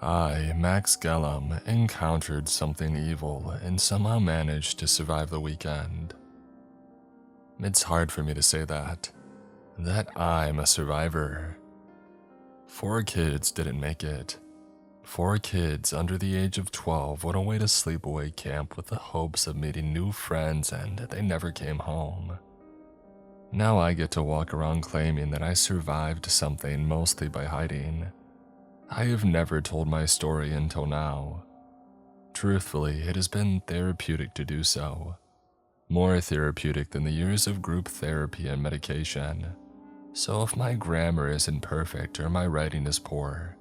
I, Max Gellum, encountered something evil and somehow managed to survive the weekend. It's hard for me to say that I'm a survivor. 4 kids didn't make it. 4 kids under the age of 12 went away to sleepaway camp with the hopes of meeting new friends, and they never came home. Now I get to walk around claiming that I survived something mostly by hiding. I have never told my story until now. Truthfully, it has been therapeutic to do so. More therapeutic than the years of group therapy and medication. So if my grammar isn't perfect or my writing is poor,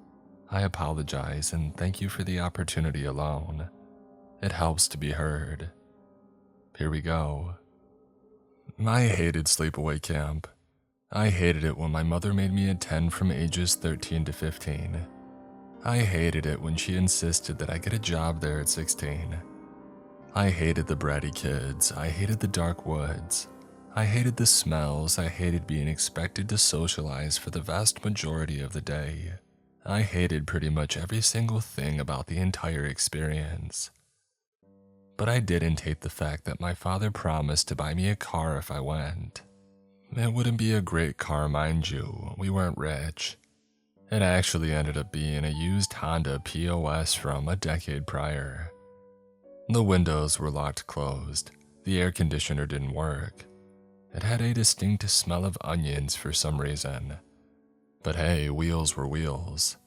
I apologize and thank you for the opportunity alone. It helps to be heard. Here we go. I hated sleepaway camp. I hated it when my mother made me attend from ages 13 to 15. I hated it when she insisted that I get a job there at 16. I hated the bratty kids. I hated the dark woods. I hated the smells. I hated being expected to socialize for the vast majority of the day. I hated pretty much every single thing about the entire experience. But I didn't hate the fact that my father promised to buy me a car if I went. It wouldn't be a great car, mind you. We weren't rich. It actually ended up being a used Honda POS from a decade prior. The windows were locked closed. The air conditioner didn't work. It had a distinct smell of onions for some reason. But hey, wheels were wheels.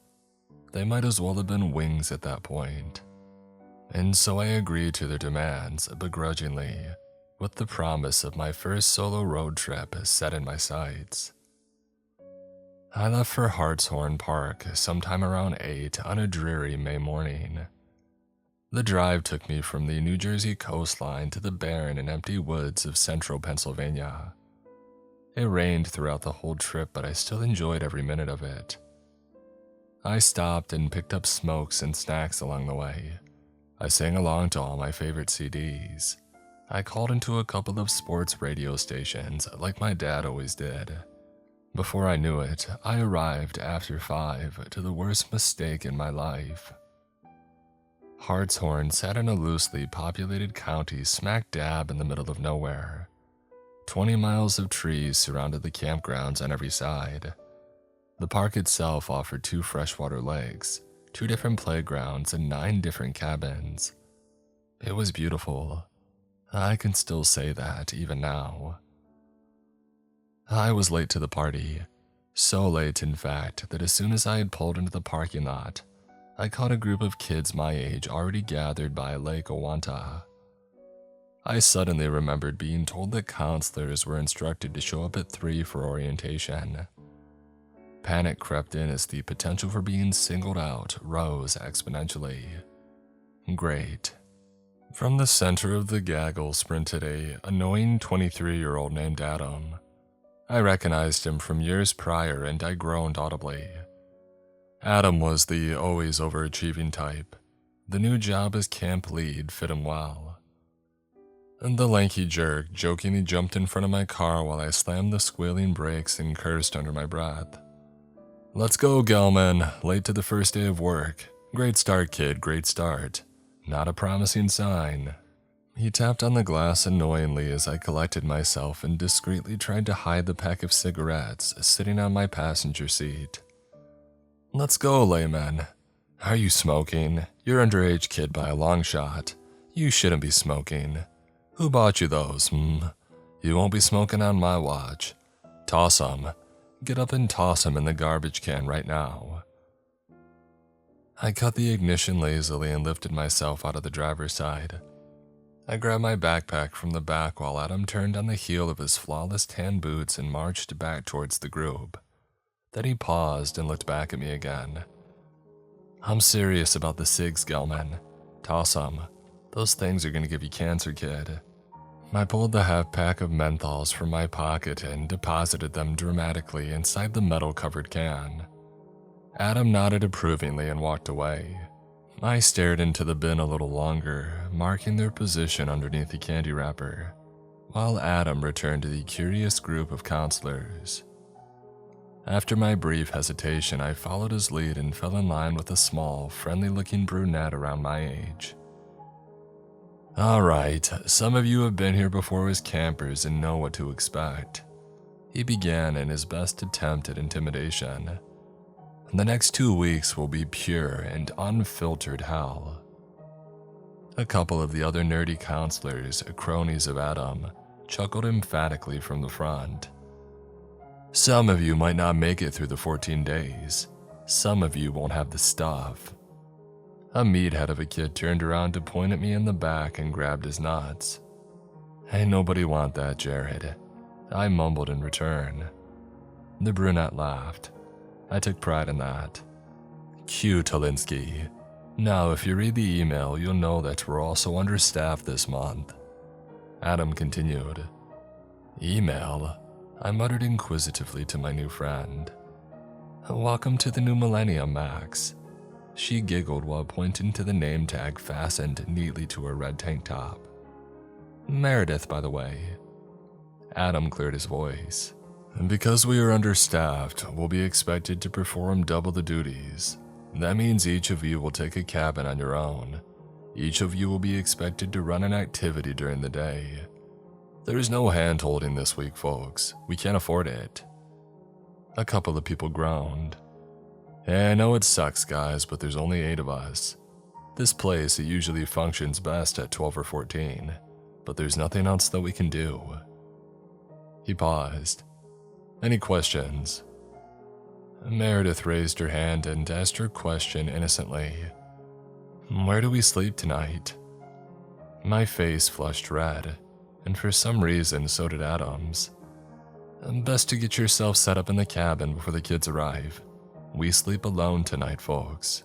They might as well have been wings at that point. And so I agreed to their demands begrudgingly, with the promise of my first solo road trip set in my sights. I left for Hartshorn Park sometime around 8 on a dreary May morning. The drive took me from the New Jersey coastline to the barren and empty woods of central Pennsylvania. It rained throughout the whole trip, but I still enjoyed every minute of it. I stopped and picked up smokes and snacks along the way. I sang along to all my favorite CDs. I called into a couple of sports radio stations like my dad always did. Before I knew it, I arrived after 5 to the worst mistake in my life. Hartshorn sat in a loosely populated county smack dab in the middle of nowhere. 20 miles of trees surrounded the campgrounds on every side. The park itself offered 2 freshwater lakes, 2 different playgrounds, and 9 different cabins. It was beautiful. I can still say that even now. I was late to the party. So late, in fact, that as soon as I had pulled into the parking lot, I caught a group of kids my age already gathered by Lake Owanta. I suddenly remembered being told that counselors were instructed to show up at 3 for orientation. Panic crept in as the potential for being singled out rose exponentially. Great. From the center of the gaggle sprinted an annoying 23-year-old named Adam. I recognized him from years prior and I groaned audibly. Adam was the always overachieving type. The new job as camp lead fit him well. And the lanky jerk jokingly jumped in front of my car while I slammed the squealing brakes and cursed under my breath. "Let's go, Gelman. Late to the first day of work. Great start, kid, great start. Not a promising sign." He tapped on the glass annoyingly as I collected myself and discreetly tried to hide the pack of cigarettes sitting on my passenger seat. "Let's go, layman. Are you smoking? You're underage, kid, by a long shot. You shouldn't be smoking. Who bought you those, You won't be smoking on my watch. Toss 'em. Get up and toss 'em in the garbage can right now." I cut the ignition lazily and lifted myself out of the driver's side. I grabbed my backpack from the back while Adam turned on the heel of his flawless tan boots and marched back towards the group. Then he paused and looked back at me again. "I'm serious about the cigs, Gelman. Toss 'em. Those things are gonna give you cancer, kid." I pulled the half pack of menthols from my pocket and deposited them dramatically inside the metal-covered can. Adam nodded approvingly and walked away. I stared into the bin a little longer, marking their position underneath the candy wrapper, while Adam returned to the curious group of counselors. After my brief hesitation, I followed his lead and fell in line with a small, friendly-looking brunette around my age. "Alright, some of you have been here before as campers and know what to expect," he began in his best attempt at intimidation. "The next 2 weeks will be pure and unfiltered hell." A couple of the other nerdy counselors, cronies of Adam, chuckled emphatically from the front. "Some of you might not make it through the 14 days. Some of you won't have the stuff." A meathead of a kid turned around to point at me in the back and grabbed his nuts. "Ain't nobody want that, Jared," I mumbled in return. The brunette laughed. I took pride in that. "Cue, Talinsky. Now, if you read the email, you'll know that we're also understaffed this month." Adam continued. "Email?" I muttered inquisitively to my new friend. "Welcome to the new millennium, Max." She giggled while pointing to the name tag fastened neatly to her red tank top. "Meredith, by the way." Adam cleared his voice. "Because we are understaffed, we'll be expected to perform double the duties. That means each of you will take a cabin on your own. Each of you will be expected to run an activity during the day. There's no hand-holding this week, folks. We can't afford it." A couple of people groaned. "I know it sucks, guys, but there's only 8 of us. This place, it usually functions best at 12 or 14, but there's nothing else that we can do." He paused. "Any questions?" Meredith raised her hand and asked her question innocently. "Where do we sleep tonight?" My face flushed red, and for some reason so did Adam's. "Best to get yourself set up in the cabin before the kids arrive. We sleep alone tonight, folks."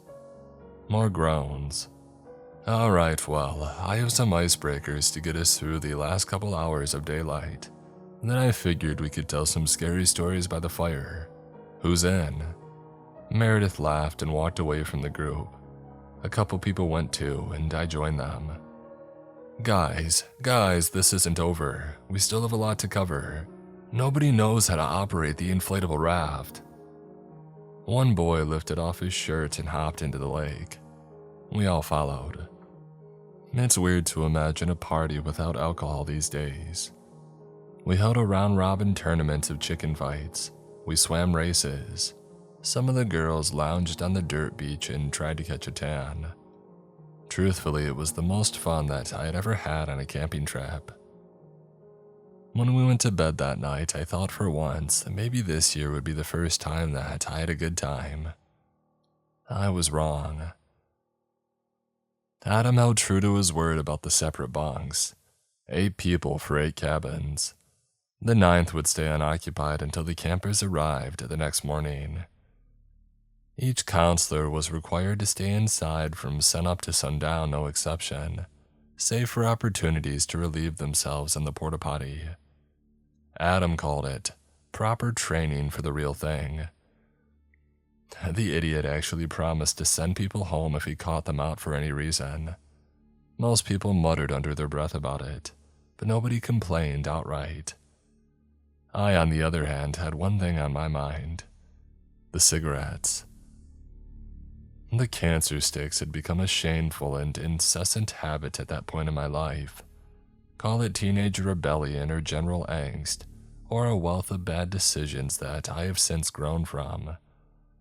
More groans. "Alright, well, I have some icebreakers to get us through the last couple hours of daylight. Then I figured we could tell some scary stories by the fire. Who's in?" Meredith laughed and walked away from the group. A couple people went too, and I joined them. Guys, this isn't over. We still have a lot to cover. Nobody knows how to operate the inflatable raft." One boy lifted off his shirt and hopped into the lake. We all followed. It's weird to imagine a party without alcohol these days. We held a round-robin tournament of chicken fights. We swam races. Some of the girls lounged on the dirt beach and tried to catch a tan. Truthfully, it was the most fun that I had ever had on a camping trip. When we went to bed that night, I thought for once that maybe this year would be the first time that I had a good time. I was wrong. Adam held true to his word about the separate bunks. 8 people for 8 cabins. The 9th would stay unoccupied until the campers arrived the next morning. Each counselor was required to stay inside from sunup to sundown, no exception, save for opportunities to relieve themselves in the porta potty. Adam called it proper training for the real thing. The idiot actually promised to send people home if he caught them out for any reason. Most people muttered under their breath about it, but nobody complained outright. I, on the other hand, had one thing on my mind: the cigarettes. The cancer sticks had become a shameful and incessant habit at that point in my life. Call it teenage rebellion or general angst, or a wealth of bad decisions that I have since grown from.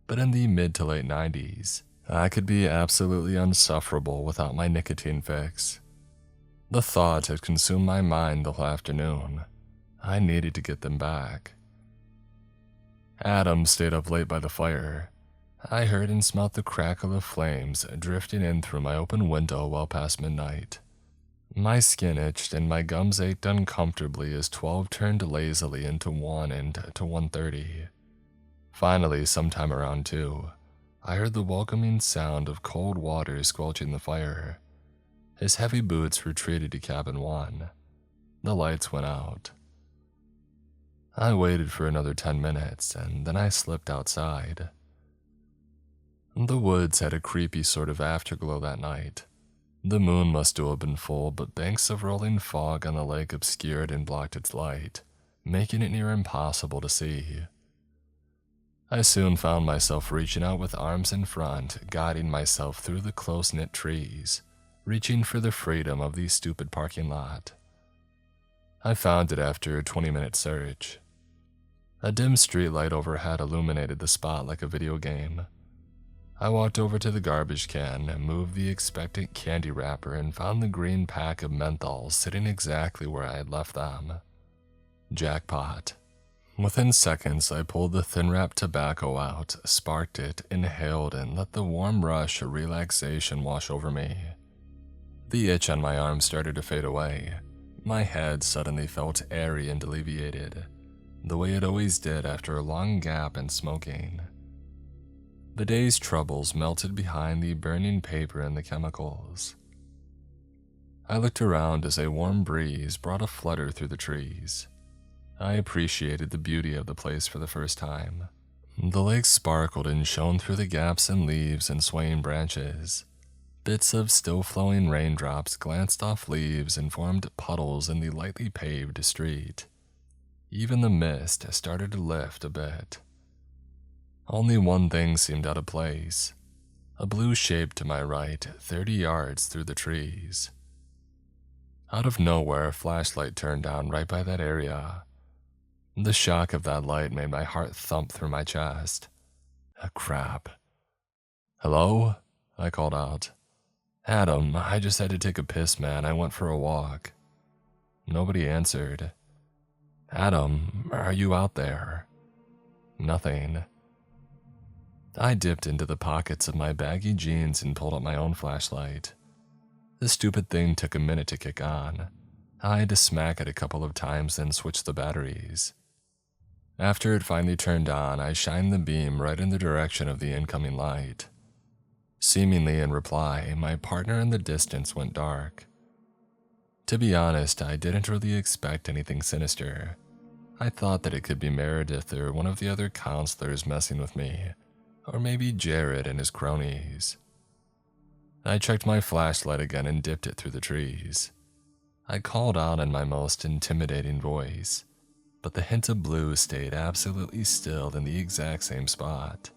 But in the mid to late 90s, I could be absolutely insufferable without my nicotine fix. The thought had consumed my mind the whole afternoon. I needed to get them back. Adam stayed up late by the fire. I heard and smelt the crackle of flames drifting in through my open window well past midnight. My skin itched and my gums ached uncomfortably as 12 turned lazily into 1 and to 1:30. Finally, sometime around 2, I heard the welcoming sound of cold water squelching the fire. His heavy boots retreated to cabin 1. The lights went out. I waited for another 10 minutes, and then I slipped outside. The woods had a creepy sort of afterglow that night. The moon must still have been full, but banks of rolling fog on the lake obscured and blocked its light, making it near impossible to see. I soon found myself reaching out with arms in front, guiding myself through the close-knit trees, reaching for the freedom of the stupid parking lot. I found it after a 20-minute search. A dim streetlight overhead illuminated the spot like a video game. I walked over to the garbage can, moved the expectant candy wrapper, and found the green pack of menthols sitting exactly where I had left them. Jackpot. Within seconds, I pulled the thin-wrapped tobacco out, sparked it, inhaled, and let the warm rush of relaxation wash over me. The itch on my arm started to fade away. My head suddenly felt airy and alleviated, the way it always did after a long gap in smoking. The day's troubles melted behind the burning paper and the chemicals. I looked around as a warm breeze brought a flutter through the trees. I appreciated the beauty of the place for the first time. The lake sparkled and shone through the gaps in leaves and swaying branches. Bits of still-flowing raindrops glanced off leaves and formed puddles in the lightly paved street. Even the mist started to lift a bit. Only one thing seemed out of place. A blue shape to my right, 30 yards through the trees. Out of nowhere, a flashlight turned on right by that area. The shock of that light made my heart thump through my chest. Crap. "Hello?" I called out. "Adam, I just had to take a piss, man. I went for a walk." Nobody answered. "Adam, are you out there?" Nothing. I dipped into the pockets of my baggy jeans and pulled out my own flashlight. The stupid thing took a minute to kick on. I had to smack it a couple of times, then switch the batteries. After it finally turned on, I shined the beam right in the direction of the incoming light. Seemingly in reply, my partner in the distance went dark. To be honest, I didn't really expect anything sinister. I thought that it could be Meredith or one of the other counselors messing with me, or maybe Jared and his cronies. I checked my flashlight again and dipped it through the trees. I called out in my most intimidating voice, but the hint of blue stayed absolutely still in the exact same spot.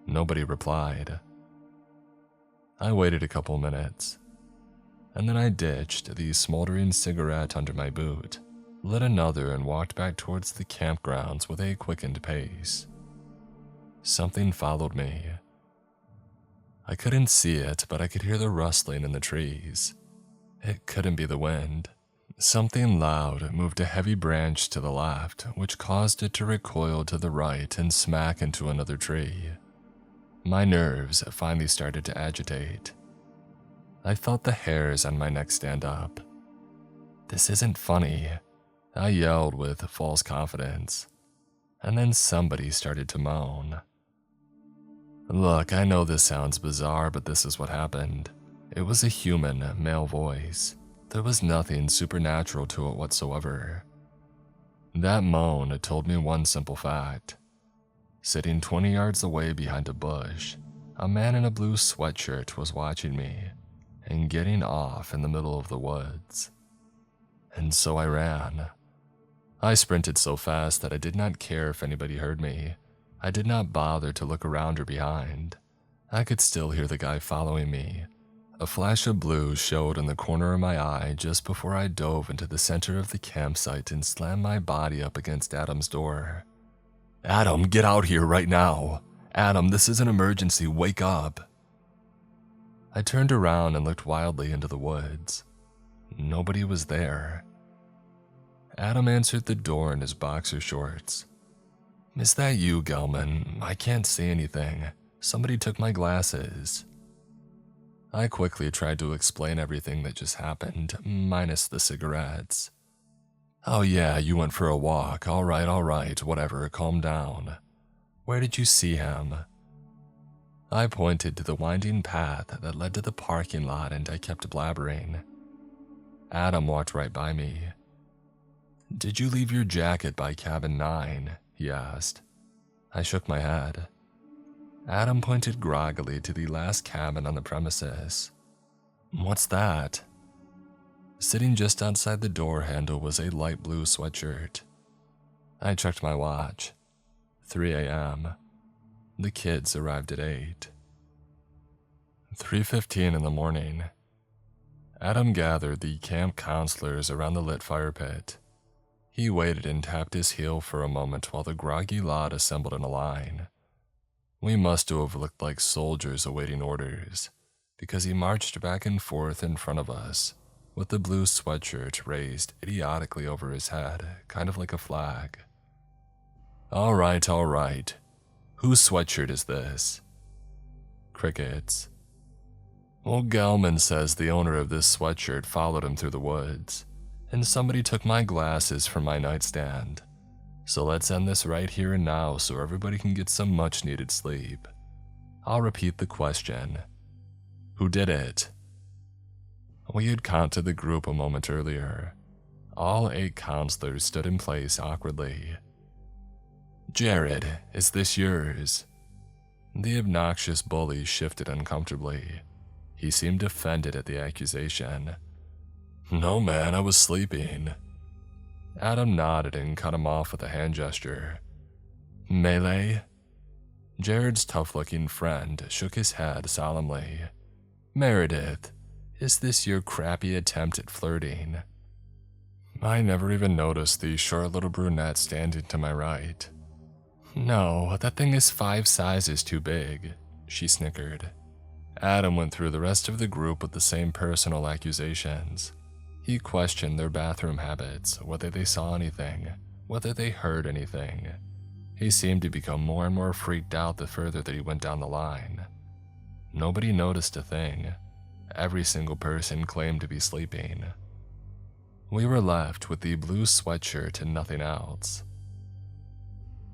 Nobody replied. I waited a couple minutes, and then I ditched the smoldering cigarette under my boot, lit another, and walked back towards the campgrounds with a quickened pace. Something followed me. I couldn't see it, but I could hear the rustling in the trees. It couldn't be the wind. Something loud moved a heavy branch to the left, which caused it to recoil to the right and smack into another tree. My nerves finally started to agitate. I felt the hairs on my neck stand up. "This isn't funny," I yelled with false confidence. And then somebody started to moan. Look, I know this sounds bizarre, but this is what happened. It was a human, male voice. There was nothing supernatural to it whatsoever. That moan told me one simple fact. Sitting 20 yards away behind a bush, a man in a blue sweatshirt was watching me and getting off in the middle of the woods. And so I ran. I sprinted so fast that I did not care if anybody heard me. I did not bother to look around or behind. I could still hear the guy following me. A flash of blue showed in the corner of my eye just before I dove into the center of the campsite and slammed my body up against Adam's door. "Adam, get out here right now! Adam, this is an emergency, wake up!" I turned around and looked wildly into the woods. Nobody was there. Adam answered the door in his boxer shorts. "Is that you, Gelman? I can't see anything. Somebody took my glasses." I quickly tried to explain everything that just happened, minus the cigarettes. "Oh yeah, you went for a walk. All right, whatever, calm down. Where did you see him?" I pointed to the winding path that led to the parking lot and I kept blabbering. Adam walked right by me. "Did you leave your jacket by cabin 9? He asked. I shook my head. Adam pointed groggily to the last cabin on the premises. "What's that?" Sitting just outside the door handle was a light blue sweatshirt. I checked my watch. 3 a.m. The kids arrived at 8. 3:15 in the morning. Adam gathered the camp counselors around the lit fire pit. He waited and tapped his heel for a moment while the groggy lot assembled in a line. We must have looked like soldiers awaiting orders, because he marched back and forth in front of us, with the blue sweatshirt raised idiotically over his head, kind of like a flag. All right. Whose sweatshirt is this? Crickets. Old Gelman says the owner of this sweatshirt followed him through the woods, and somebody took my glasses from my nightstand. So let's end this right here and now so everybody can get some much-needed sleep. I'll repeat the question. Who did it? We had counted the group a moment earlier. All 8 counselors stood in place awkwardly. Jared, is this yours? The obnoxious bully shifted uncomfortably. He seemed offended at the accusation. No, man, I was sleeping. Adam nodded and cut him off with a hand gesture. Melee? Jared's tough-looking friend shook his head solemnly. Meredith, is this your crappy attempt at flirting? I never even noticed the short little brunette standing to my right. No, that thing is 5 sizes too big, she snickered. Adam went through the rest of the group with the same personal accusations. He questioned their bathroom habits, whether they saw anything, whether they heard anything. He seemed to become more and more freaked out the further that he went down the line. Nobody noticed a thing. Every single person claimed to be sleeping. We were left with the blue sweatshirt and nothing else.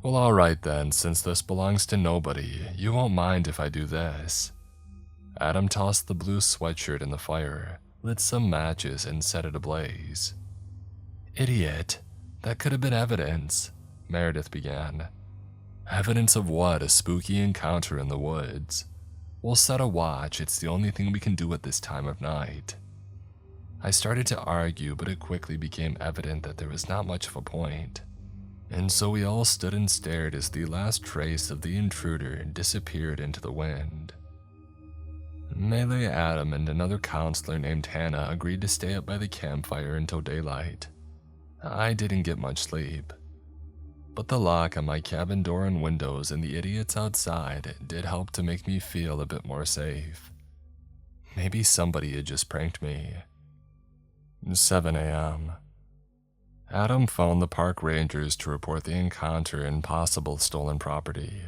Well, alright then, since this belongs to nobody, you won't mind if I do this. Adam tossed the blue sweatshirt in the fire, lit some matches, and set it ablaze. Idiot, that could have been evidence, Meredith began. Evidence of what? A spooky encounter in the woods. We'll set a watch, it's the only thing we can do at this time of night. I started to argue, but it quickly became evident that there was not much of a point. And so we all stood and stared as the last trace of the intruder disappeared into the wind. Melee Adam and another counselor named Hannah agreed to stay up by the campfire until daylight. I didn't get much sleep, but the lock on my cabin door and windows and the idiots outside did help to make me feel a bit more safe. Maybe somebody had just pranked me. 7 a.m. Adam phoned the park rangers to report the encounter and possible stolen property.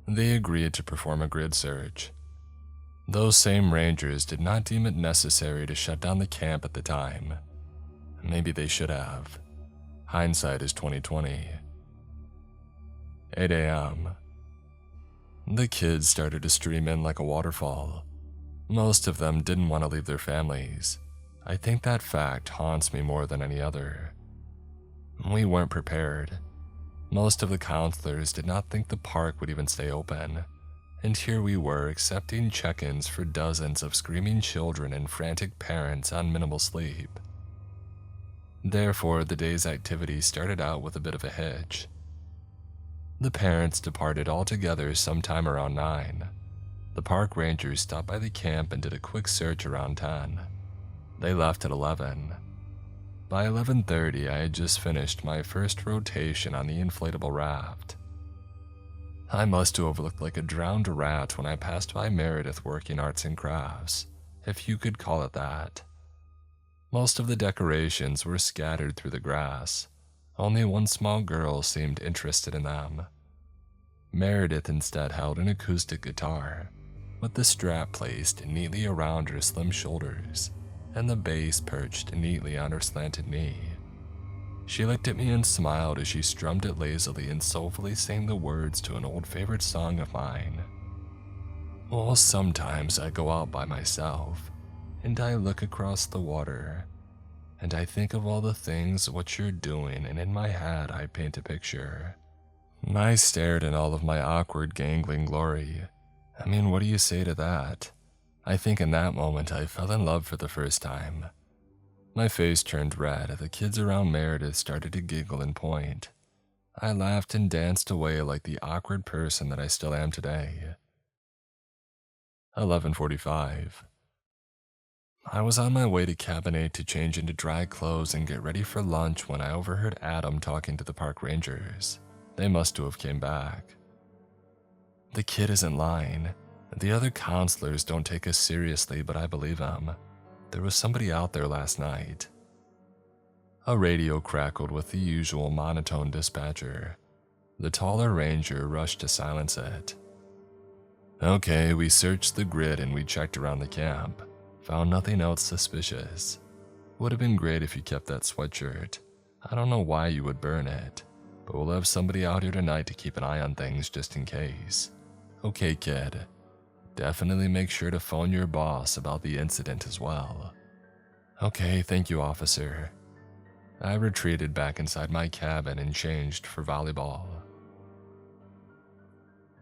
They agreed to perform a grid search. Those same rangers did not deem it necessary to shut down the camp at the time. Maybe they should have. Hindsight is 20/20. 8 a.m. The kids started to stream in like a waterfall. Most of them didn't want to leave their families. I think that fact haunts me more than any other. We weren't prepared. Most of the counselors did not think the park would even stay open. And here we were accepting check-ins for dozens of screaming children and frantic parents on minimal sleep. Therefore, the day's activity started out with a bit of a hitch. The parents departed altogether sometime around 9. The park rangers stopped by the camp and did a quick search around 10. They left at 11. By 11:30, I had just finished my first rotation on the inflatable raft. I must have looked like a drowned rat when I passed by Meredith working arts and crafts, if you could call it that. Most of the decorations were scattered through the grass. Only one small girl seemed interested in them. Meredith instead held an acoustic guitar, with the strap placed neatly around her slim shoulders, and the bass perched neatly on her slanted knee. She looked at me and smiled as she strummed it lazily and soulfully sang the words to an old favorite song of mine. Well, sometimes I go out by myself, and I look across the water, and I think of all the things what you're doing, and in my head I paint a picture. I stared in all of my awkward gangling glory. I mean, what do you say to that? I think in that moment I fell in love for the first time. My face turned red. The kids around Meredith started to giggle and point. I laughed and danced away like the awkward person that I still am today. 11:45. I was on my way to Cabin 8 to change into dry clothes and get ready for lunch when I overheard Adam talking to the park rangers. They must have came back. The kid isn't lying. The other counselors don't take us seriously, but I believe him. There was somebody out there last night. A radio crackled with the usual monotone dispatcher. The taller ranger rushed to silence it. Okay, we searched the grid and we checked around the camp. Found nothing else suspicious. Would have been great if you kept that sweatshirt. I don't know why you would burn it, but we'll have somebody out here tonight to keep an eye on things just in case. Okay, kid. Definitely make sure to phone your boss about the incident as well. Okay, thank you, officer. I retreated back inside my cabin and changed for volleyball.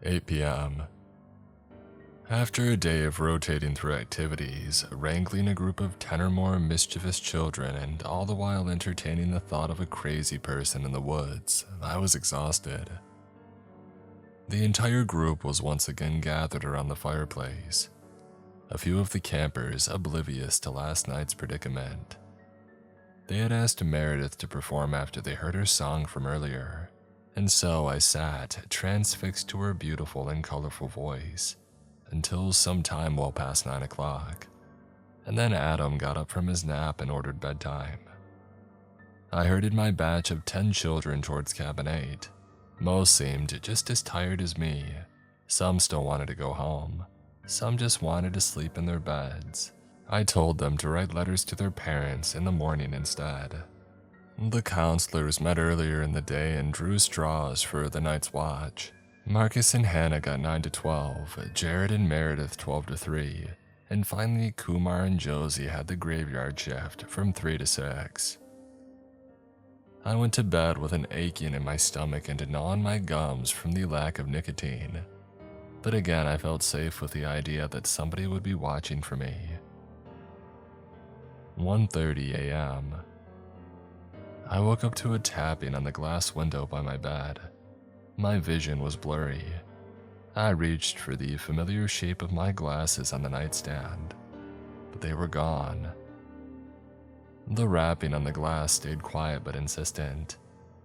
8 p.m. After a day of rotating through activities, wrangling a group of 10 or more mischievous children, and all the while entertaining the thought of a crazy person in the woods, I was exhausted. The entire group was once again gathered around the fireplace. A few of the campers oblivious to last night's predicament. They had asked Meredith to perform after they heard her song from earlier, and so I sat, transfixed to her beautiful and colorful voice, until sometime well past 9 o'clock, and then Adam got up from his nap and ordered bedtime. I herded my batch of 10 children towards Cabin 8. Most seemed just as tired as me. Some still wanted to go home. Some just wanted to sleep in their beds. I told them to write letters to their parents in the morning instead. The counselors met earlier in the day and drew straws for the night's watch. Marcus and Hannah got 9 to 12, Jared and Meredith 12 to 3, and finally Kumar and Josie had the graveyard shift from 3 to 6. I went to bed with an aching in my stomach and a gnaw in my gums from the lack of nicotine. But again, I felt safe with the idea that somebody would be watching for me. 1:30 a.m. I woke up to a tapping on the glass window by my bed. My vision was blurry. I reached for the familiar shape of my glasses on the nightstand, but they were gone. The rapping on the glass stayed quiet but insistent.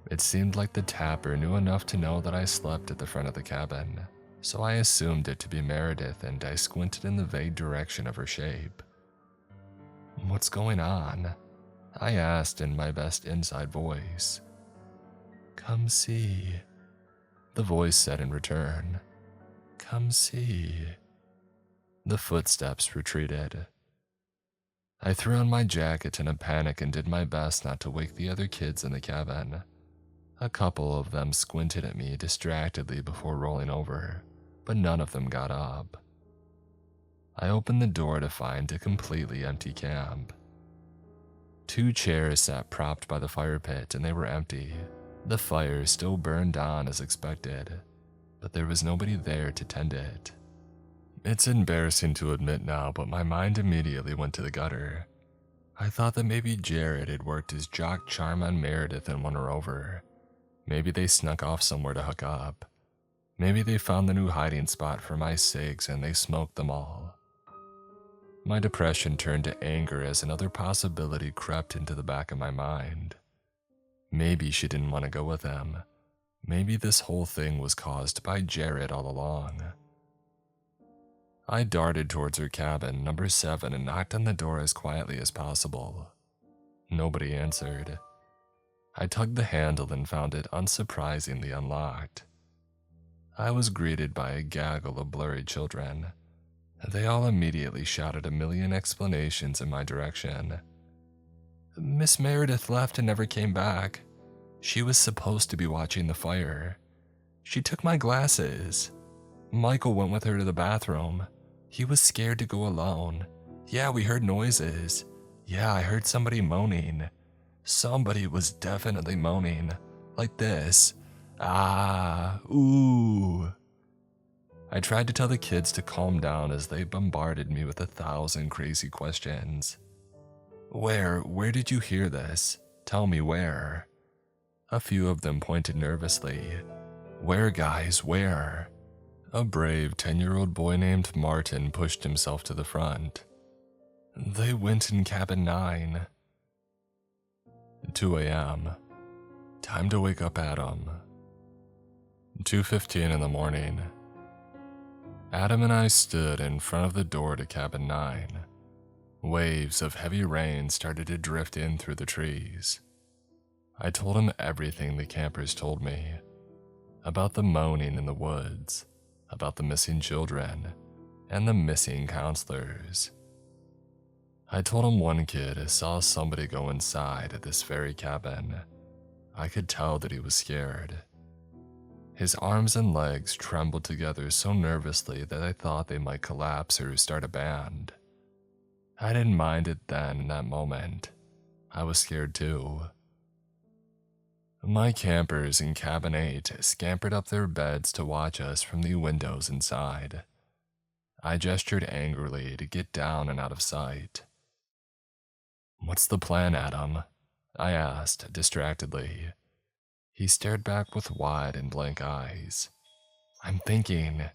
It seemed like the tapper knew enough to know that I slept at the front of the cabin, so I assumed it to be Meredith and I squinted in the vague direction of her shape. "What's going on?" I asked in my best inside voice. "Come see," the voice said in return. "Come see." The footsteps retreated. I threw on my jacket in a panic and did my best not to wake the other kids in the cabin. A couple of them squinted at me distractedly before rolling over, but none of them got up. I opened the door to find a completely empty camp. 2 chairs sat propped by the fire pit and they were empty. The fire still burned on as expected, but there was nobody there to tend it. It's embarrassing to admit now, but my mind immediately went to the gutter. I thought that maybe Jared had worked his jock charm on Meredith and won her over. Maybe they snuck off somewhere to hook up. Maybe they found the new hiding spot for my cigs and they smoked them all. My depression turned to anger as another possibility crept into the back of my mind. Maybe she didn't want to go with them. Maybe this whole thing was caused by Jared all along. I darted towards her cabin, number 7, and knocked on the door as quietly as possible. Nobody answered. I tugged the handle and found it unsurprisingly unlocked. I was greeted by a gaggle of blurry children. They all immediately shouted a million explanations in my direction. "Miss Meredith left and never came back. She was supposed to be watching the fire. She took my glasses. Michael went with her to the bathroom. He was scared to go alone. Yeah, we heard noises. Yeah, I heard somebody moaning. Somebody was definitely moaning. Like this. Ah, ooh." I tried to tell the kids to calm down as they bombarded me with 1,000 crazy questions. Where did you hear this? Tell me where." A few of them pointed nervously. "Where, guys, where?" A brave 10-year-old boy named Martin pushed himself to the front. "They went in cabin 9. 2 a.m. Time to wake up Adam. 2:15 in the morning. Adam and I stood in front of the door to cabin 9. Waves of heavy rain started to drift in through the trees. I told him everything the campers told me. About the moaning in the woods, about the missing children, and the missing counselors. I told him one kid saw somebody go inside this very cabin. I could tell that he was scared. His arms and legs trembled together so nervously that I thought they might collapse or start a band. I didn't mind it then in that moment. I was scared too. My campers in cabin 8 scampered up their beds to watch us from the windows inside. I gestured angrily to get down and out of sight. "What's the plan, Adam?" I asked distractedly. He stared back with wide and blank eyes. "I'm thinking.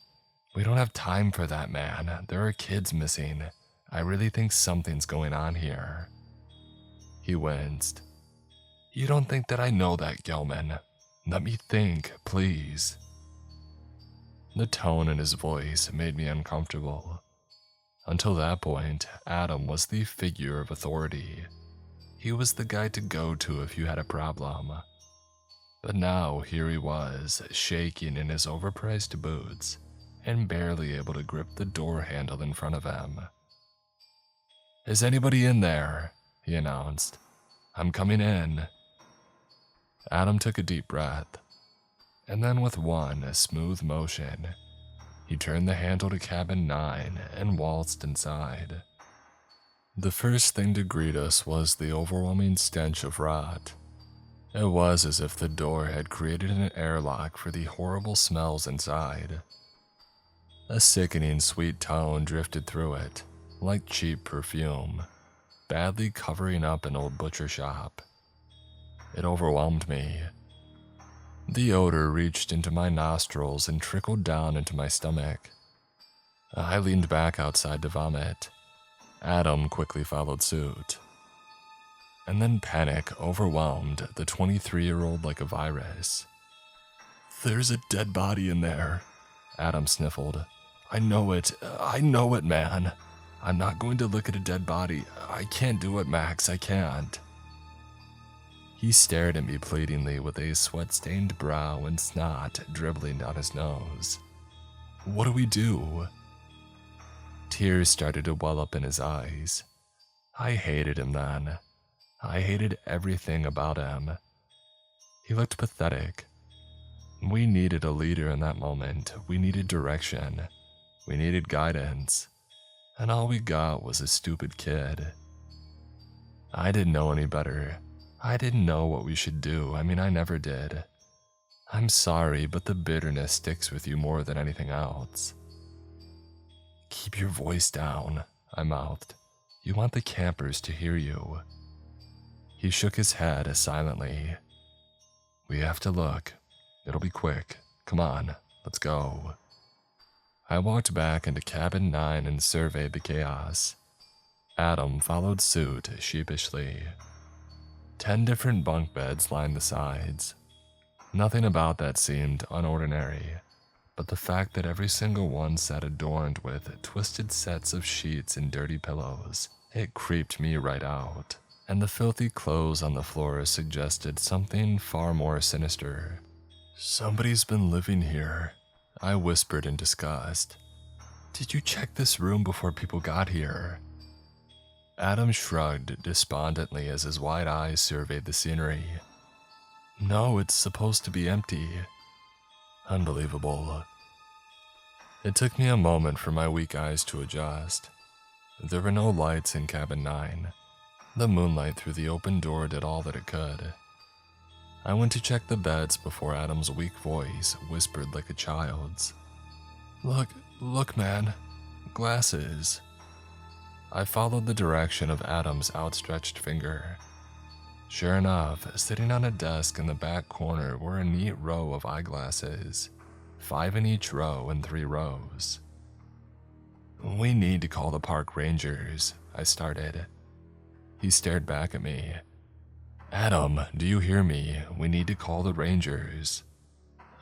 We don't have time for that, man. There are kids missing. I really think something's going on here." He winced. "You don't think that I know that, Gelman? Let me think, please." The tone in his voice made me uncomfortable. Until that point, Adam was the figure of authority. He was the guy to go to if you had a problem. But now here he was, shaking in his overpriced boots and barely able to grip the door handle in front of him. "Is anybody in there?" he announced. "I'm coming in." Adam took a deep breath, and then with one smooth motion, he turned the handle to cabin 9 and waltzed inside. The first thing to greet us was the overwhelming stench of rot. It was as if the door had created an airlock for the horrible smells inside. A sickening sweet tone drifted through it, like cheap perfume, badly covering up an old butcher shop. It overwhelmed me. The odor reached into my nostrils and trickled down into my stomach. I leaned back outside to vomit. Adam quickly followed suit. And then panic overwhelmed the 23-year-old like a virus. "There's a dead body in there," Adam sniffled. I know it, man. I'm not going to look at a dead body. I can't do it, Max, I can't." He stared at me pleadingly with a sweat-stained brow and snot dribbling down his nose. "What do we do?" Tears started to well up in his eyes. I hated him then. I hated everything about him. He looked pathetic. We needed a leader in that moment. We needed direction. We needed guidance. And all we got was a stupid kid. I didn't know any better. I didn't know what we should do. I never did. I'm sorry, but the bitterness sticks with you more than anything else. "Keep your voice down," I mouthed. "You want the campers to hear you." He shook his head silently. "We have to look. It'll be quick. Come on, let's go." I walked back into cabin 9 and surveyed the chaos. Adam followed suit sheepishly. 10 different bunk beds lined the sides. Nothing about that seemed unordinary, but the fact that every single one sat adorned with twisted sets of sheets and dirty pillows, it creeped me right out. And the filthy clothes on the floor suggested something far more sinister. "Somebody's been living here," I whispered in disgust. "Did you check this room before people got here?" Adam shrugged despondently as his wide eyes surveyed the scenery. "No, it's supposed to be empty." Unbelievable. It took me a moment for my weak eyes to adjust. There were no lights in cabin 9. The moonlight through the open door did all that it could. I went to check the beds before Adam's weak voice whispered like a child's. Look, man. Glasses." I followed the direction of Adam's outstretched finger. Sure enough, sitting on a desk in the back corner were a neat row of eyeglasses, 5 in each row in 3 rows. "We need to call the park rangers," I started. He stared back at me. "Adam, do you hear me? We need to call the rangers."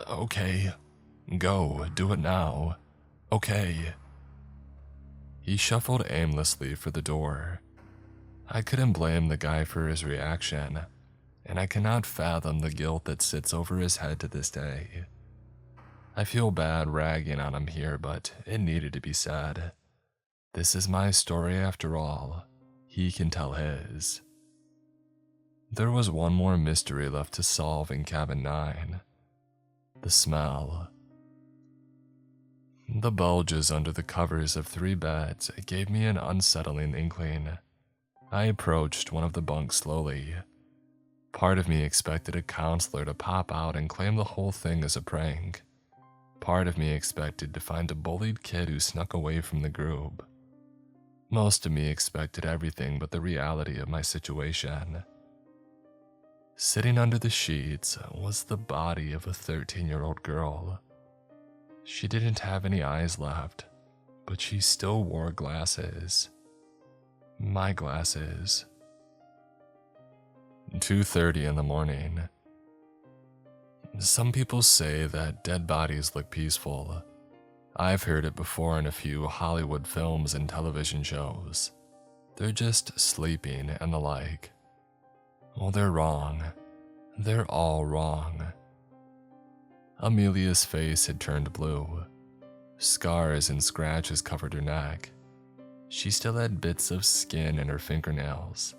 "Okay. Go, do it now. Okay." He shuffled aimlessly for the door. I couldn't blame the guy for his reaction, and I cannot fathom the guilt that sits over his head to this day. I feel bad ragging on him here, but it needed to be said. This is my story after all. He can tell his. There was one more mystery left to solve in Cabin 9. The smell. The bulges under the covers of 3 beds gave me an unsettling inkling. I approached one of the bunks slowly. Part of me expected a counselor to pop out and claim the whole thing as a prank. Part of me expected to find a bullied kid who snuck away from the group. Most of me expected everything but the reality of my situation. Sitting under the sheets was the body of a 13-year-old girl. She didn't have any eyes left, but she still wore glasses. My glasses. 2:30 in the morning. Some people say that dead bodies look peaceful. I've heard it before in a few Hollywood films and television shows. They're just sleeping and the like. Well, they're wrong. They're all wrong. Amelia's face had turned blue. Scars and scratches covered her neck. She still had bits of skin in her fingernails.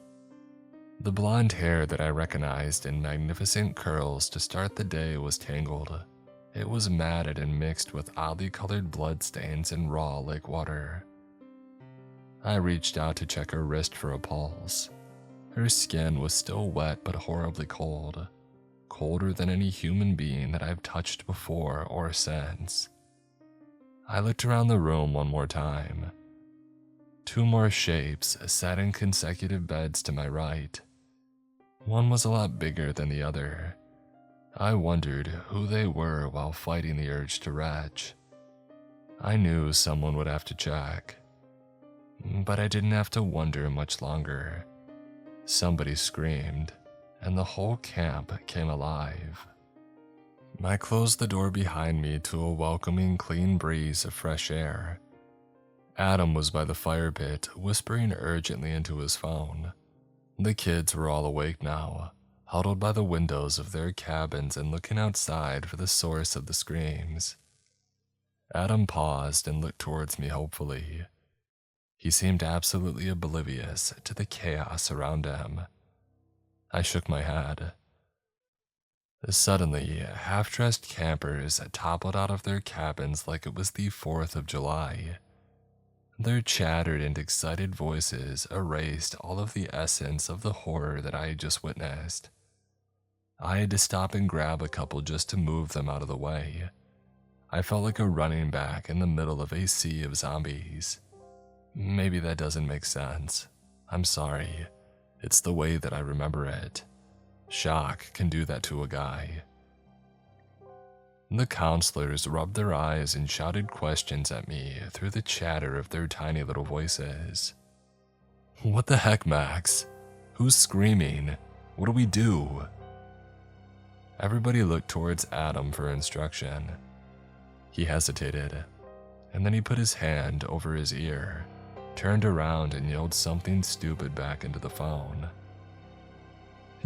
The blonde hair that I recognized in magnificent curls to start the day was tangled. It was matted and mixed with oddly colored bloodstains and raw lake water. I reached out to check her wrist for a pulse. Her skin was still wet but horribly cold. Colder than any human being that I've touched before or since. I looked around the room one more time. 2 more shapes sat in consecutive beds to my right. One was a lot bigger than the other. I wondered who they were while fighting the urge to retch. I knew someone would have to check. But I didn't have to wonder much longer. Somebody screamed, and the whole camp came alive. I closed the door behind me to a welcoming, clean breeze of fresh air. Adam was by the fire pit, whispering urgently into his phone. The kids were all awake now, huddled by the windows of their cabins and looking outside for the source of the screams. Adam paused and looked towards me hopefully. He seemed absolutely oblivious to the chaos around him. I shook my head. Suddenly, half-dressed campers toppled out of their cabins like it was the 4th of July. Their chattered and excited voices erased all of the essence of the horror that I had just witnessed. I had to stop and grab a couple just to move them out of the way. I felt like a running back in the middle of a sea of zombies. Maybe that doesn't make sense. I'm sorry. It's the way that I remember it. Shock can do that to a guy. The counselors rubbed their eyes and shouted questions at me through the chatter of their tiny little voices. "What the heck, Max? Who's screaming? What do we do?" Everybody looked towards Adam for instruction. He hesitated, and then he put his hand over his ear, turned around and yelled something stupid back into the phone.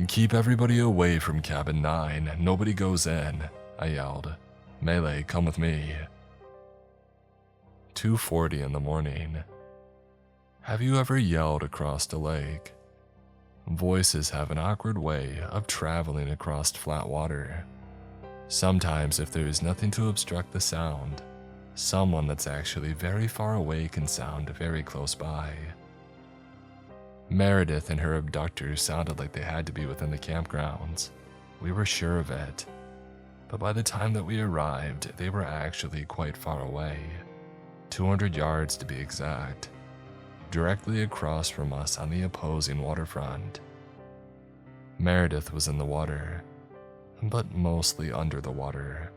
"Keep everybody away from Cabin 9. Nobody goes in," I yelled. "Melee, come with me." 2:40 in the morning. Have you ever yelled across a lake? Voices have an awkward way of traveling across flat water. Sometimes, if there is nothing to obstruct the sound, someone that's actually very far away can sound very close by. Meredith and her abductor sounded like they had to be within the campgrounds. We were sure of it. But by the time that we arrived, they were actually quite far away. 200 yards to be exact. Directly across from us on the opposing waterfront. Meredith was in the water, but mostly under the water.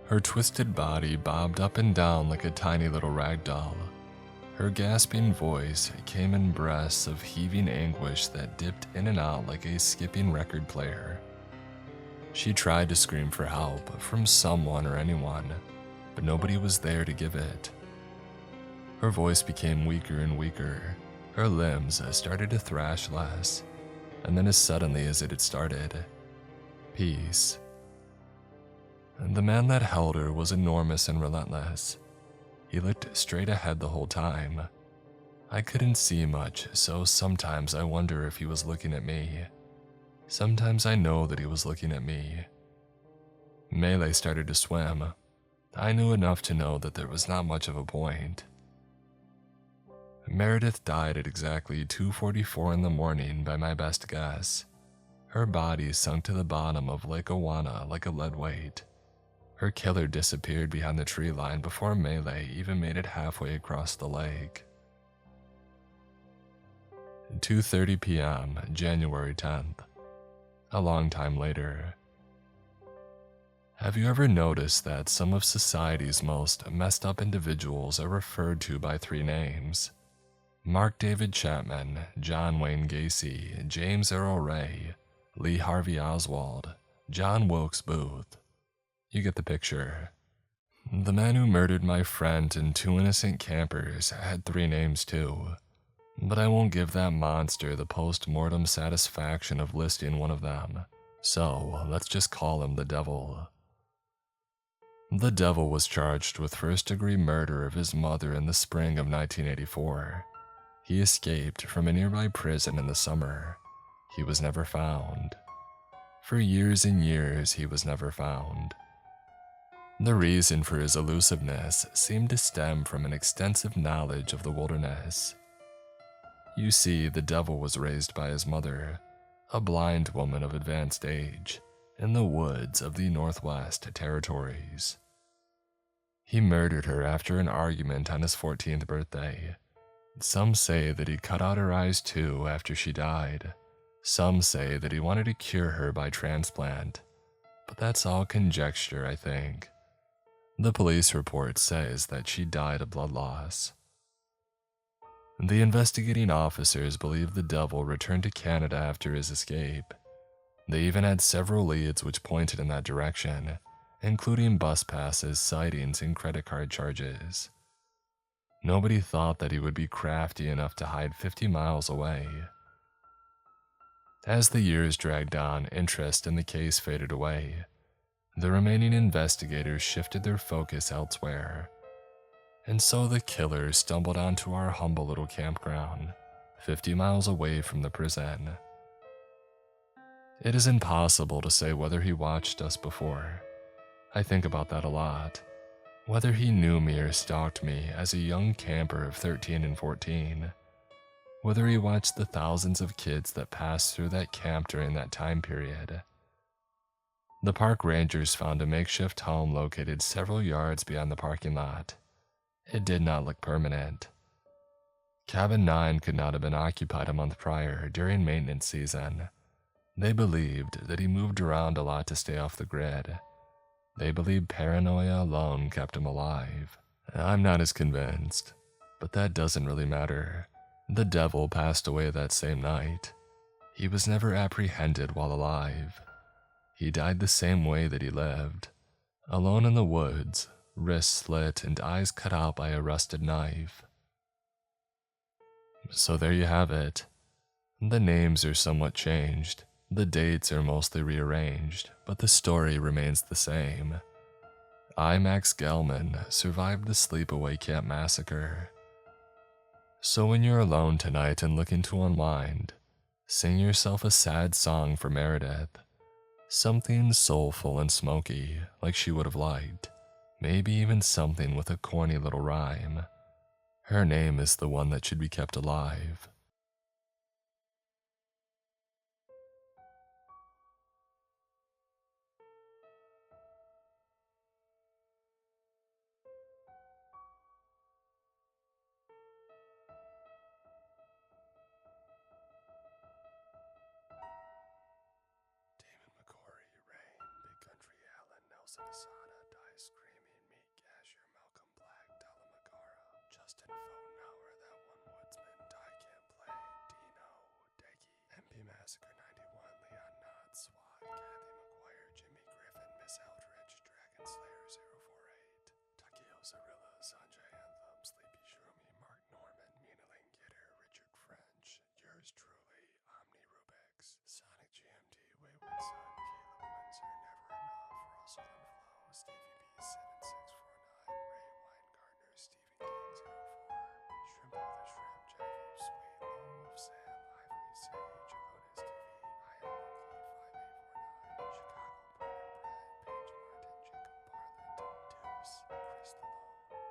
Her twisted body bobbed up and down like a tiny little rag doll. Her gasping voice came in breaths of heaving anguish that dipped in and out like a skipping record player. She tried to scream for help from someone or anyone, but nobody was there to give it. Her voice became weaker and weaker. Her limbs started to thrash less, and then as suddenly as it had started, peace. And the man that held her was enormous and relentless. He looked straight ahead the whole time. I couldn't see much, so sometimes I wonder if he was looking at me. Sometimes I know that he was looking at me. Melee started to swim. I knew enough to know that there was not much of a point. Meredith died at exactly 2:44 in the morning by my best guess. Her body sunk to the bottom of Lake Owana like a lead weight. Her killer disappeared behind the tree line before Melee even made it halfway across the lake. 2:30 p.m., January 10th. A long time later. Have you ever noticed that some of society's most messed up individuals are referred to by three names? Mark David Chapman, John Wayne Gacy, James Earl Ray, Lee Harvey Oswald, John Wilkes Booth. You get the picture. The man who murdered my friend and two innocent campers had three names too, but I won't give that monster the post-mortem satisfaction of listing one of them, so let's just call him the Devil. The Devil was charged with first-degree murder of his mother in the spring of 1984. He escaped from a nearby prison in the summer. He was never found. For years and years, he was never found. The reason for his elusiveness seemed to stem from an extensive knowledge of the wilderness. You see, the Devil was raised by his mother, a blind woman of advanced age, in the woods of the Northwest Territories. He murdered her after an argument on his 14th birthday. Some say that he cut out her eyes too after she died. Some say that he wanted to cure her by transplant, but that's all conjecture, I think. The police report says that she died of blood loss. The investigating officers believe the Devil returned to Canada after his escape. They even had several leads which pointed in that direction, including bus passes, sightings, and credit card charges. Nobody thought that he would be crafty enough to hide 50 miles away. As the years dragged on, interest in the case faded away. The remaining investigators shifted their focus elsewhere. And so the killer stumbled onto our humble little campground, 50 miles away from the prison. It is impossible to say whether he watched us before. I think about that a lot. Whether he knew me or stalked me as a young camper of 13 and 14. Whether he watched the thousands of kids that passed through that camp during that time period. The park rangers found a makeshift home located several yards beyond the parking lot. It did not look permanent. Cabin 9 could not have been occupied a month prior during maintenance season. They believed that he moved around a lot to stay off the grid. They believed paranoia alone kept him alive. I'm not as convinced, but that doesn't really matter. The Devil passed away that same night. He was never apprehended while alive. He died the same way that he lived, alone in the woods, wrists slit and eyes cut out by a rusted knife. So there you have it. The names are somewhat changed, the dates are mostly rearranged, but the story remains the same. I, Max Gelman, survived the Sleepaway Camp Massacre. So when you're alone tonight and looking to unwind, sing yourself a sad song for Meredith. Something soulful and smoky, like she would have liked. Maybe even something with a corny little rhyme. Her name is the one that should be kept alive. Nelson Asada, Dice Creamy, Meat Cashier, Malcolm Black, Talamagara, Justin Fotenauer, That One Woodsman, Die Can't Play, Dino, Deggy, MP Massacre 91, Leon Knott, SWAT, Kathy McGuire, Jimmy Griffin, Miss Eldridge, Dragon Slayer 048, Takeo Zarilla, Sanjay Anthem, Sleepy Shroomy, Mark Norman, Minaling Gitter, Richard French, yours truly, Omni Rubix, Sonic GMT, Wayward Son, Caleb Windsor, Never Enough, Russell and Flow, Stevie B7